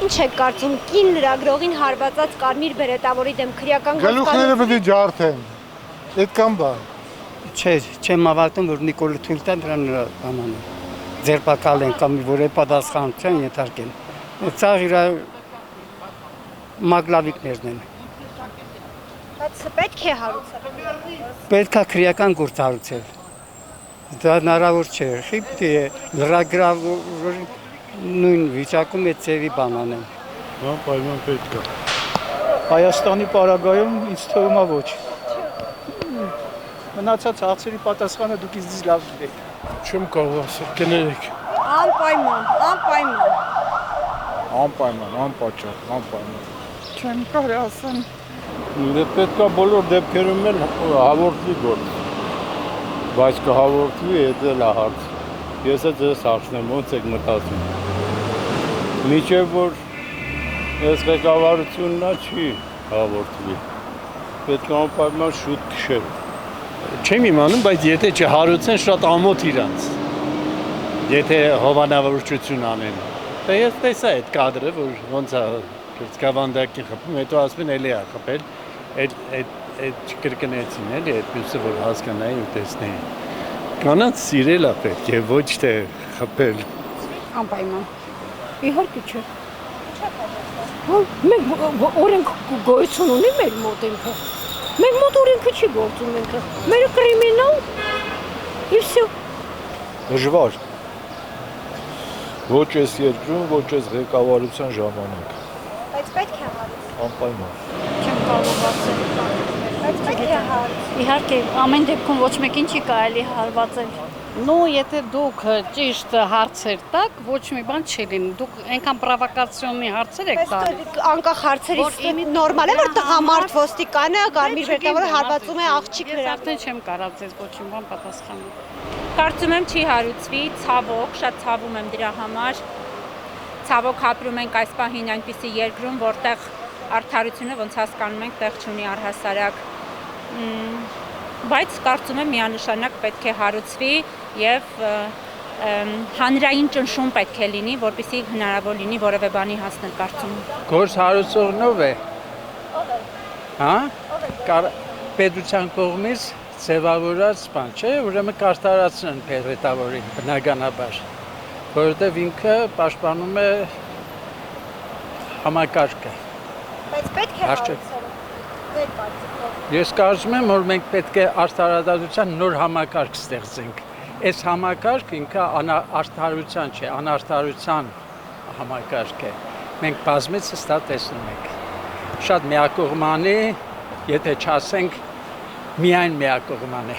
Ինչ եք կարծում, կին լրագրողին հարվածած կարմիր բերետավորի դեմ քրեական Գլուխները պետք է ջարդեն։ Այդքան բան։ Չէ, չեմ հավատում, որ Նիկոլը թույլ տան դրան բանանը։ Ձերբակալ են կամ որ է պատասխանատվության ենթարկեն։ Սա իր մագլավիկներն են։ Բայց պետք է հարուցել։ Պետք է քրեական գործ հարուցել։ Դա հնարավոր չէ։ Պետք է լրագրողի նույն վիճակում այդ ծևի բան անեն։ Պայման պետք է։ Հայաստանի պարագայում ինձ թվում է ոչ։ Մնացած հարցերի պատասխանը դուք ինձ լավ գիտեք։ Չեմ կարող ասել, կներեք։ Անպայման, անպայման։ Անպայման, անպատճառ, անպայման։ Չեմ կարող ասեմ։ Դե պետք է բոլոր դեպքերում էլ հաղորդի գործ։ Բայց կհաղորդվի, դա էլ է հարց։ Ես ձեզ հարցնեմ, ոնց եք մտածում։ Մինչև որ այս ղեկավարությունն չի հաղորդվի։ Պետք է անպայման շուտ քշել։ Չեմ իմանում, բայց եթե չհարուցեն շատ ամոթ իրանց։ Եթե հովանավորչություն անեն։ Դա ես տեսա այդ կադրը, որ ոնց է կրծքավանդակին խփում, հետո ասում են էլի է խփել, այդ չկրկնեցին էլի, այդ մյուսը որ հասկանայի ու տեսնեի։ Կանանց սիրել է պետք է, ոչ թե խփել։ Անպայման։ Իհարկե չէ։ Մենք օրենք գոյություն ունի մեր մոտ ինքը։ Մեր մոտ օրենքը չի գործում ինքը։ Մեր կրիմինալ եւ всё։ Դժվար։ Ոչ այս երկրում, ոչ այս ղեկավարության ժամանակ։ Բայց պետք է հարուցել։ Անպայման։ Չեմ կարող ասել։ Բայց պետք է հարուցել։ Իհարկե, ամեն դեպքում ոչ մեկին չի կարելի հարվածել։ Ну, եթե դուք ճիշտ հարցեր տաք, ոչ մի բան չի լինի։ Դուք այնքան պրովոկացիոնի հարցեր եք տալիս։ Բայց անկախ հարցերից նորմալ է, որ տղամարդ ոստիկանը կարմիր բերետավորը հարվածում է աղջիկ Ես լրագրող։ արդեն չեմ կարող ձեզ ոչ մի բան պատասխանել։ Կարծում եմ չի հարուցվի, ցավոք, շատ ցավում եմ դրա համար։ Ցավոք ապրում ենք այս պահին այնպիսի երկրում, որտեղ արդարությունը ոնց հասկանում ենք, տեղ չունի առհասարակ։ Բայց կարծում եմ միանշանակ պետք է հարուցվի եւ հանրային ճնշում պետք է լինի, որպեսզի հնարավոր լինի որևէ բանի հասնել կարծում եմ։ Գործ հարուցողն ով է։ Հա? Պետության կողմից ձևավորած բան, չէ՞, ուրեմն կարտարացնեն բերետավորին բնականաբար, որովհետև ինքը պաշտպանում է համակարգը։ Բայց պետք է Հարց չէ։ հարուցել։ Ձեր կարծիքով։ Ես կարծում եմ, որ մենք պետք է արդարադատության նոր համակարգ ստեղծենք։ Այս համակարգը ինքը արդարության չէ, անարդարության համակարգ է։ Մենք բազմիցս դա տեսնում ենք։ Շատ միակողմանի, եթե չասենք, միայն միակողմանի։